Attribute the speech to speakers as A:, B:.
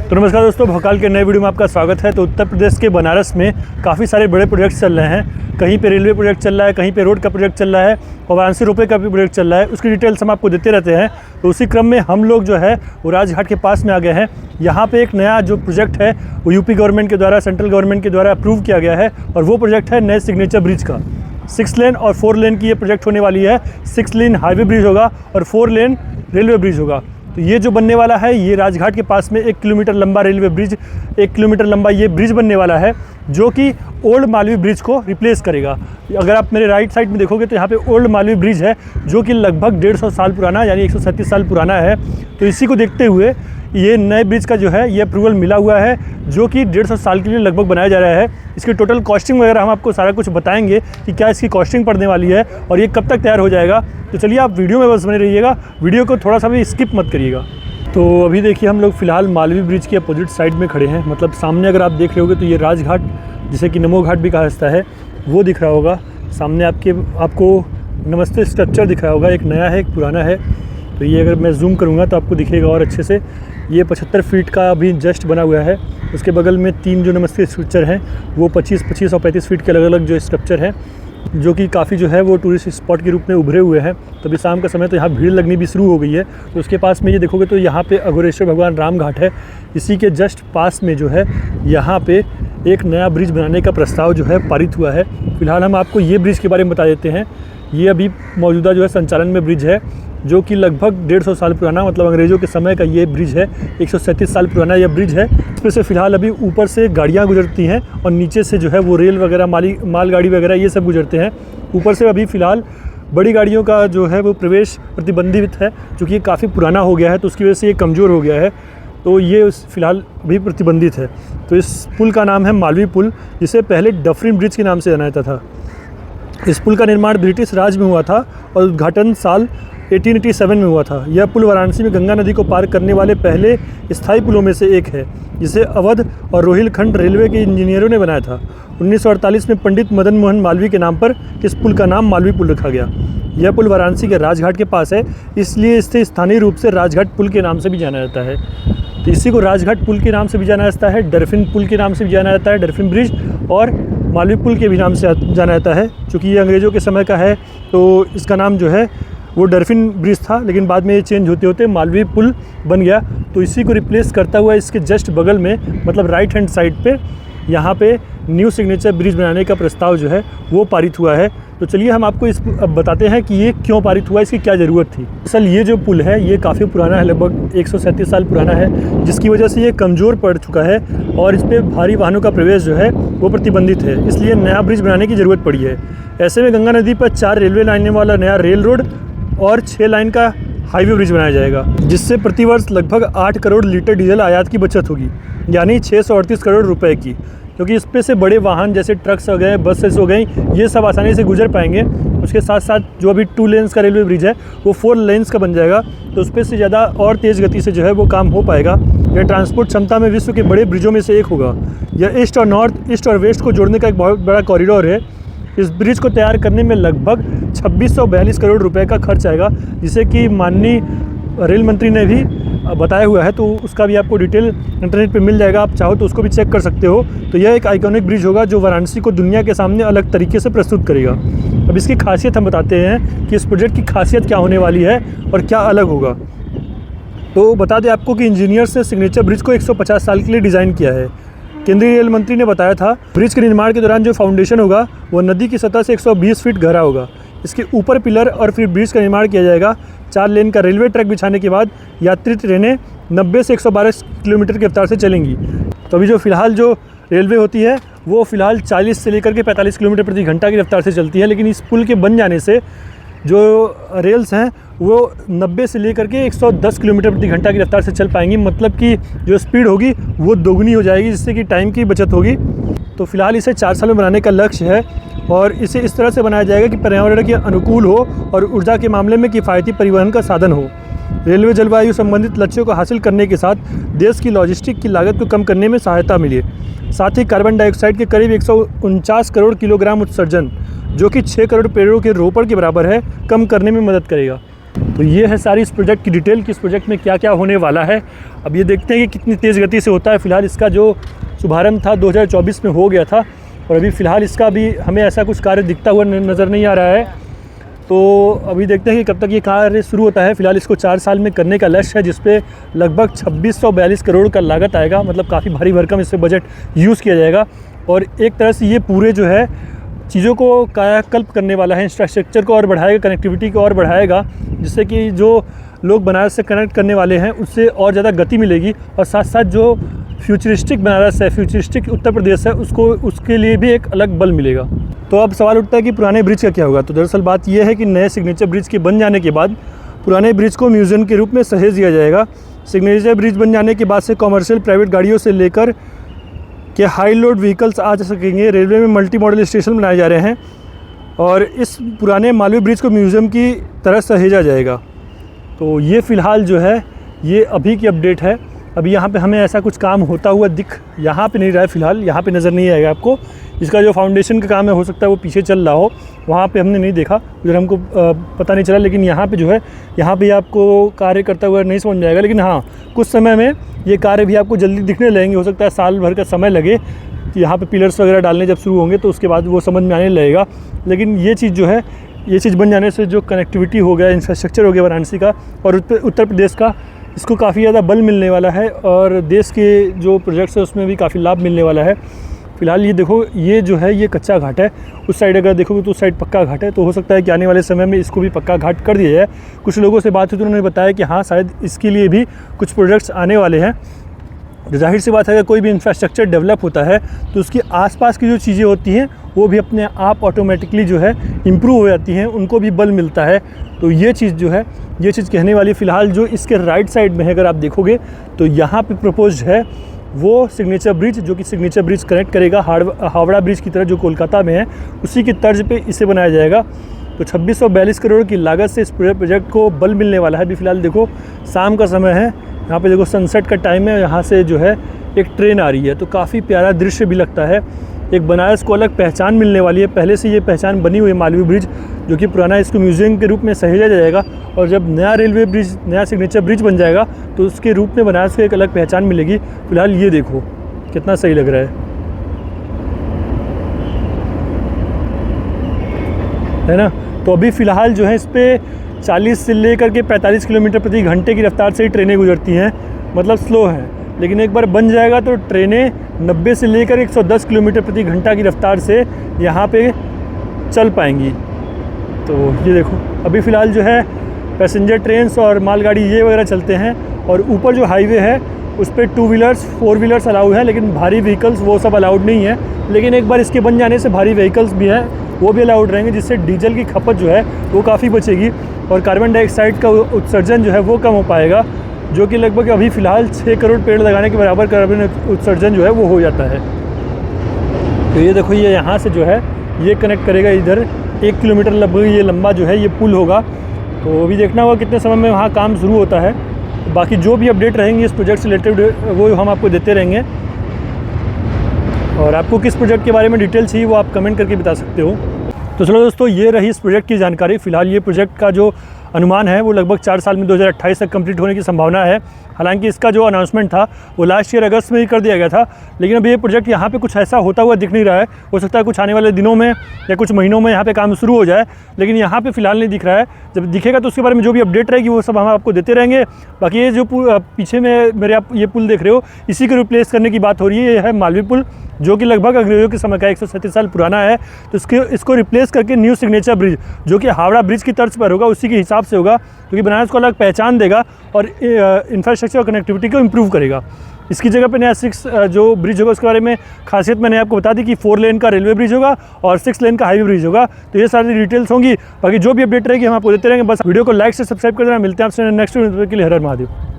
A: तो नमस्कार दोस्तों, भोकाल के नए वीडियो में आपका स्वागत है। तो उत्तर प्रदेश के बनारस में काफ़ी सारे बड़े प्रोजेक्ट्स चल रहे हैं। कहीं पे रेलवे प्रोजेक्ट चल रहा है, कहीं पे रोड का प्रोजेक्ट चल रहा है और वाराणसी रोपवे का भी प्रोजेक्ट चल रहा है। उसकी डिटेल्स हम आपको देते रहते हैं। तो उसी क्रम में हम लोग जो है वो राजघाट के पास में आ गए हैं। यहाँ पर एक नया जो प्रोजेक्ट है वो यूपी गवर्नमेंट के द्वारा, सेंट्रल गवर्नमेंट के द्वारा अप्रूव किया गया है और वो प्रोजेक्ट है नए सिग्नेचर ब्रिज का। 6 लेन और 4 लेन की ये प्रोजेक्ट होने वाली है। 6 लेन हाईवे ब्रिज होगा और 4 लेन रेलवे ब्रिज होगा। तो ये जो बनने वाला है ये राजघाट के पास में 1 किलोमीटर लंबा रेलवे ब्रिज, 1 किलोमीटर लंबा ये ब्रिज बनने वाला है जो कि ओल्ड मालवी ब्रिज को रिप्लेस करेगा। अगर आप मेरे राइट साइड में देखोगे तो यहाँ पे ओल्ड मालवी ब्रिज है जो कि लगभग 150 साल पुराना यानी 137 साल पुराना है। तो इसी को देखते हुए ये नए ब्रिज का जो है ये अप्रूवल मिला हुआ है जो कि 150 साल के लिए लगभग बनाया जा रहा है। इसकी टोटल कॉस्टिंग वगैरह हम आपको सारा कुछ बताएंगे कि क्या इसकी कॉस्टिंग पड़ने वाली है और ये कब तक तैयार हो जाएगा। तो चलिए आप वीडियो में बस बने रहिएगा, वीडियो को थोड़ा सा भी स्किप मत करिएगा। तो अभी देखिए हम लोग फ़िलहाल मालवी ब्रिज के अपोजिट साइड में खड़े हैं। मतलब सामने अगर आप देख रहे होगे तो ये राजघाट, जिसे कि नमो घाट भी कहा जाता है, वो दिख रहा होगा। सामने आपको नमस्ते स्ट्रक्चर दिख रहा होगा। एक नया है, एक पुराना है। तो ये अगर मैं जूम करूँगा तो आपको दिखेगा और अच्छे से। ये 75 फीट का अभी जस्ट बना हुआ है। उसके बगल में 3 जो नमस्ते स्ट्रक्चर हैं वो 25 और 35 फीट के अलग अलग जो स्ट्रक्चर हैं जो कि काफ़ी जो है वो टूरिस्ट स्पॉट के रूप में उभरे हुए हैं। तभी शाम का समय तो यहाँ भीड़ लगनी भी शुरू हो गई है। तो उसके पास में ये देखोगे तो यहाँ पे अघोरेश्वर भगवान राम घाट है। इसी के जस्ट पास में जो है यहाँ पे एक नया ब्रिज बनाने का प्रस्ताव जो है पारित हुआ है। फिलहाल हम आपको ये ब्रिज के बारे में बता देते हैं। ये अभी मौजूदा जो है संचालन में ब्रिज है जो कि लगभग 150 साल पुराना, मतलब अंग्रेज़ों के समय का ये ब्रिज है। 137 साल पुराना यह ब्रिज है। इस पर से फ़िलहाल अभी ऊपर से गाड़ियाँ गुजरती हैं और नीचे से जो है वो रेल वगैरह, मालगाड़ी वगैरह ये सब गुजरते हैं। ऊपर से अभी फ़िलहाल बड़ी गाड़ियों का जो है वो प्रवेश प्रतिबंधित है क्योंकि ये काफ़ी पुराना हो गया है तो उसकी वजह से ये कमज़ोर हो गया है। तो ये फ़िलहाल अभी प्रतिबंधित है। तो इस पुल का नाम है मालवी पुल, जिसे पहले डफरिन ब्रिज के नाम से जाना जाता था। इस पुल का निर्माण ब्रिटिश राज में हुआ था और उद्घाटन साल 1887 में हुआ था। यह पुल वाराणसी में गंगा नदी को पार करने वाले पहले स्थायी पुलों में से एक है, जिसे अवध और रोहिलखंड रेलवे के इंजीनियरों ने बनाया था। 1948 में पंडित मदन मोहन मालवीय के नाम पर इस पुल का नाम मालवी पुल रखा गया। यह पुल वाराणसी के राजघाट के पास है, इसलिए इसे स्थानीय रूप से राजघाट पुल के नाम से भी जाना जाता है। तो इसी को राजघाट पुल के नाम से भी जाना जाता है, डरफिन पुल के नाम से भी जाना जाता है, डरफिन ब्रिज, और मालवी पुल के भी नाम से जाना जाता है। चूँकि ये अंग्रेज़ों के समय का है तो इसका नाम जो है वो डरफिन ब्रिज था, लेकिन बाद में ये चेंज होते होते मालवी पुल बन गया। तो इसी को रिप्लेस करता हुआ इसके जस्ट बगल में, मतलब राइट हैंड साइड पे, यहाँ पे न्यू सिग्नेचर ब्रिज बनाने का प्रस्ताव जो है वो पारित हुआ है। तो चलिए हम आपको अब बताते हैं कि ये क्यों पारित हुआ, इसकी क्या ज़रूरत थी। असल ये जो पुल है ये काफ़ी पुराना है, लगभग 137 साल पुराना है, जिसकी वजह से ये कमज़ोर पड़ चुका है और इस पर भारी वाहनों का प्रवेश जो है वो प्रतिबंधित है। इसलिए नया ब्रिज बनाने की ज़रूरत पड़ी है। ऐसे में गंगा नदी पर 4 रेलवे लाइनें वाला नया रेल रोड और 6 लाइन का हाईवे ब्रिज बनाया जाएगा, जिससे प्रतिवर्ष लगभग 8 करोड़ लीटर डीजल आयात की बचत होगी, यानी 638 करोड़ रुपए की। क्योंकि इस पे से बड़े वाहन जैसे ट्रक्स हो गए, बसेस हो गई, ये सब आसानी से गुजर पाएंगे। उसके साथ साथ जो अभी 2 लेन्स का रेलवे ब्रिज है वो 4 लेन्स का बन जाएगा, तो उस पर से ज़्यादा और तेज़ गति से जो है वो काम हो पाएगा। यह ट्रांसपोर्ट क्षमता में विश्व के बड़े ब्रिजों में से एक होगा। यह ईस्ट और नॉर्थ, ईस्ट और वेस्ट को जोड़ने का एक बहुत बड़ा कॉरिडोर है। इस ब्रिज को तैयार करने में लगभग 2642 करोड़ रुपए का खर्च आएगा, जिसे कि माननीय रेल मंत्री ने भी बताया हुआ है। तो उसका भी आपको डिटेल इंटरनेट पे मिल जाएगा, आप चाहो तो उसको भी चेक कर सकते हो। तो यह एक आइकॉनिक ब्रिज होगा जो वाराणसी को दुनिया के सामने अलग तरीके से प्रस्तुत करेगा। अब इसकी खासियत हम बताते हैं कि इस प्रोजेक्ट की खासियत क्या होने वाली है और क्या अलग होगा। तो बता दें आपको कि इंजीनियर्स ने सिग्नेचर ब्रिज को 150 साल के लिए डिज़ाइन किया है। केंद्रीय रेल मंत्री ने बताया था ब्रिज के निर्माण के दौरान जो फाउंडेशन होगा वो नदी की सतह से 120 फीट गहरा होगा। इसके ऊपर पिलर और फिर ब्रिज का निर्माण किया जाएगा। 4 लेन का रेलवे ट्रैक बिछाने के बाद यात्री ट्रेनें 90 से 112 किलोमीटर की रफ्तार से चलेंगी। तो अभी जो फ़िलहाल जो रेलवे होती है वो फ़िलहाल 40 से लेकर के 45 किलोमीटर प्रति घंटा की रफ्तार से चलती है, लेकिन इस पुल के बन जाने से जो रेल्स हैं वो 90 से लेकर के 110 किलोमीटर प्रति घंटा की रफ्तार से चल पाएंगी। मतलब कि जो स्पीड होगी वो दोगुनी हो जाएगी, जिससे कि टाइम की बचत होगी। तो फिलहाल इसे 4 साल में बनाने का लक्ष्य है और इसे इस तरह से बनाया जाएगा कि पर्यावरण के अनुकूल हो और ऊर्जा के मामले में किफ़ायती परिवहन का साधन हो। रेलवे जलवायु संबंधित लक्ष्यों को हासिल करने के साथ देश की लॉजिस्टिक की लागत को कम करने में सहायता मिले। साथ ही कार्बन डाइऑक्साइड के करीब 149 करोड़ किलोग्राम उत्सर्जन, जो कि 6 करोड़ पेड़ों के रोपण के बराबर है, कम करने में मदद करेगा। तो ये है सारी इस प्रोजेक्ट की डिटेल कि इस प्रोजेक्ट में क्या क्या होने वाला है। अब ये देखते हैं कि कितनी तेज़ गति से होता है। फ़िलहाल इसका जो शुभारंभ था 2024 में हो गया था और अभी फ़िलहाल इसका भी हमें ऐसा कुछ कार्य दिखता हुआ नज़र नहीं आ रहा है। तो अभी देखते हैं कि कब तक ये कार्य शुरू होता है। फ़िलहाल इसको 4 साल में करने का लक्ष्य है, जिस पे लगभग 2642 करोड़ का लागत आएगा। मतलब काफ़ी भारी भरकम इससे बजट यूज़ किया जाएगा और एक तरह से ये पूरे जो है चीज़ों को कायाकल्प करने वाला है। इंफ्रास्ट्रक्चर को और बढ़ाएगा, कनेक्टिविटी को और बढ़ाएगा, जिससे कि जो लोग बनारस से कनेक्ट करने वाले हैं उससे और ज़्यादा गति मिलेगी। और साथ साथ जो फ्यूचरिस्टिक बनारस है, फ्यूचरिस्टिक उत्तर प्रदेश है, उसके लिए भी एक अलग बल मिलेगा। तो अब सवाल उठता है कि पुराने ब्रिज का क्या होगा। तो दरअसल बात यह है कि नए सिग्नेचर ब्रिज के बन जाने के बाद पुराने ब्रिज को म्यूज़ियम के रूप में सहेज दिया जाएगा। सिग्नेचर ब्रिज बन जाने के बाद से कॉमर्शियल प्राइवेट गाड़ियों से लेकर कि हाई लोड व्हीकल्स आ सकेंगे। रेलवे में मल्टी मॉडल स्टेशन बनाए जा रहे हैं और इस पुराने मालवीय ब्रिज को म्यूज़ियम की तरह सहेजा जाएगा। तो ये फ़िलहाल जो है ये अभी की अपडेट है। अभी यहाँ पे हमें ऐसा कुछ काम होता हुआ दिख यहाँ पे नहीं रहा है। फ़िलहाल यहाँ पे नज़र नहीं आएगा आपको। इसका जो फाउंडेशन का काम है हो सकता है वो पीछे चल रहा हो, वहाँ पे हमने नहीं देखा, उधर हमको पता नहीं चला। लेकिन यहाँ पे जो है यहाँ पे आपको कार्य करता हुआ नहीं समझ में आएगा। लेकिन हाँ, कुछ समय में ये कार्य भी आपको जल्दी दिखने लगेंगे। हो सकता है साल भर का समय लगे यहाँ पे पिलर्स वगैरह डालने जब शुरू होंगे तो उसके बाद वो समझ में आने लगेगा। लेकिन ये चीज़ जो है, ये चीज़ बन जाने से जो कनेक्टिविटी हो गया, इंफ्रास्ट्रक्चर हो गया वाराणसी का और उत्तर प्रदेश का, इसको काफ़ी ज़्यादा बल मिलने वाला है और देश के जो प्रोजेक्ट्स है उसमें भी काफ़ी लाभ मिलने वाला है। फ़िलहाल ये देखो, ये जो है ये कच्चा घाट है। उस साइड अगर देखोगे तो उस साइड पक्का घाट है। तो हो सकता है कि आने वाले समय में इसको भी पक्का घाट कर दिया जाए। कुछ लोगों से बात हुई तो उन्होंने बताया कि हाँ, शायद इसके लिए भी कुछ प्रोजेक्ट्स आने वाले हैं। जाहिर सी बात है, अगर कोई भी इंफ्रास्ट्रक्चर डेवलप होता है तो उसके आसपास की जो चीज़ें होती हैं वो भी अपने आप ऑटोमेटिकली जो है इम्प्रूव हो जाती हैं, उनको भी बल मिलता है। तो ये चीज़ जो है, ये चीज़ कहने वाली। फ़िलहाल जो इसके राइट साइड में है, अगर आप देखोगे तो यहाँ पे प्रपोज्ड है वो सिग्नेचर ब्रिज, जो कि सिग्नेचर ब्रिज कनेक्ट करेगा हावड़ा ब्रिज की तरह जो कोलकाता में है, उसी की तर्ज पे इसे बनाया जाएगा। तो 2642 करोड़ की लागत से इस पूरे प्रोजेक्ट को बल मिलने वाला है। अभी फ़िलहाल देखो शाम का समय है, यहाँ पे देखो सनसेट का टाइम है, यहाँ से जो है एक ट्रेन आ रही है। तो काफ़ी प्यारा दृश्य भी लगता है। एक बनारस को अलग पहचान मिलने वाली है। पहले से ये पहचान बनी हुई है मालवीय ब्रिज, जो कि पुराना, इसको म्यूज़ियम के रूप में सहेजा जाएगा। और जब नया रेलवे ब्रिज, नया सिग्नेचर ब्रिज बन जाएगा तो उसके रूप में बनारस को एक अलग पहचान मिलेगी। फ़िलहाल ये देखो कितना सही लग रहा है ना। तो अभी फ़िलहाल जो है इस पर 40 से लेकर के 45 किलोमीटर प्रति घंटे की रफ्तार से ही ट्रेनें गुजरती हैं, मतलब स्लो है। लेकिन एक बार बन जाएगा तो ट्रेनें 90 से लेकर 110 किलोमीटर प्रति घंटा की रफ्तार से यहाँ पे चल पाएंगी। तो ये देखो, अभी फ़िलहाल जो है पैसेंजर ट्रेन्स और मालगाड़ी ये वगैरह चलते हैं और ऊपर जो हाईवे है उस पर 2 व्हीलर्स 4 व्हीलर्स अलाउड है, लेकिन भारी व्हीकल्स वो सब अलाउड नहीं है। लेकिन एक बार इसके बन जाने से भारी व्हीकल्स भी हैं वो भी अलाउड रहेंगे, जिससे डीजल की खपत जो है वो काफ़ी बचेगी और कार्बन डाइऑक्साइड का उत्सर्जन जो है वो कम हो पाएगा, जो कि लगभग अभी फ़िलहाल 6 करोड़ पेड़ लगाने के बराबर कार्बन उत्सर्जन जो है वो हो जाता है। तो ये देखो, ये यहाँ से जो है ये कनेक्ट करेगा इधर 1 किलोमीटर लगभग ये लंबा जो है ये पुल होगा। तो अभी देखना होगा कितने समय में वहाँ काम शुरू होता है। बाकी जो भी अपडेट रहेंगे इस प्रोजेक्ट से रिलेटेड वो हम आपको देते रहेंगे। और आपको किस प्रोजेक्ट के बारे में डिटेल चाहिए वो आप कमेंट करके बता सकते हो। तो चलो दोस्तों, ये रही इस प्रोजेक्ट की जानकारी। फ़िलहाल ये प्रोजेक्ट का जो अनुमान है वो लगभग 4 साल में 2028 तक कंप्लीट होने की संभावना है। हालांकि इसका जो अनाउंसमेंट था वो लास्ट ईयर अगस्त में ही कर दिया गया था, लेकिन अभी ये प्रोजेक्ट यहाँ पे कुछ ऐसा होता हुआ दिख नहीं रहा है। हो सकता है कुछ आने वाले दिनों में या कुछ महीनों में यहाँ पे काम शुरू हो जाए, लेकिन यहाँ पे फ़िलहाल नहीं दिख रहा है। जब दिखेगा तो उसके बारे में जो भी अपडेट रहेगी वो सब हम आपको देते रहेंगे। बाकी ये जो पीछे में मेरे आप ये पुल देख रहे हो, इसी को रिप्लेस करने की बात हो रही है। ये है मालवीय पुल, जो कि लगभग अंग्रेजों के समय का 137 साल पुराना है। तो इसको रिप्लेस करके न्यू सिग्नेचर ब्रिज, जो कि हावड़ा ब्रिज की तर्ज पर होगा, उसी के हिसाब से होगा, क्योंकि बनारस को अलग पहचान देगा और इंफ्रास्ट्रक्चर और कनेक्टिविटी को इम्प्रूव करेगा। इसकी जगह पे नया 6 जो ब्रिज होगा उसके बारे में खासियत मैंने आपको बता दी कि 4 लेन का रेलवे ब्रिज होगा और 6 लेन का हाईवे ब्रिज होगा। तो ये सारी डिटेल्स होंगी। बाकी जो भी अपडेट रहेगी हम आपको देते रहेंगे। बस वीडियो को लाइक से सब्सक्राइब कर देना। मिलते हैं आपसे नेक्स्ट वीडियो के लिए। हर हर महादेव।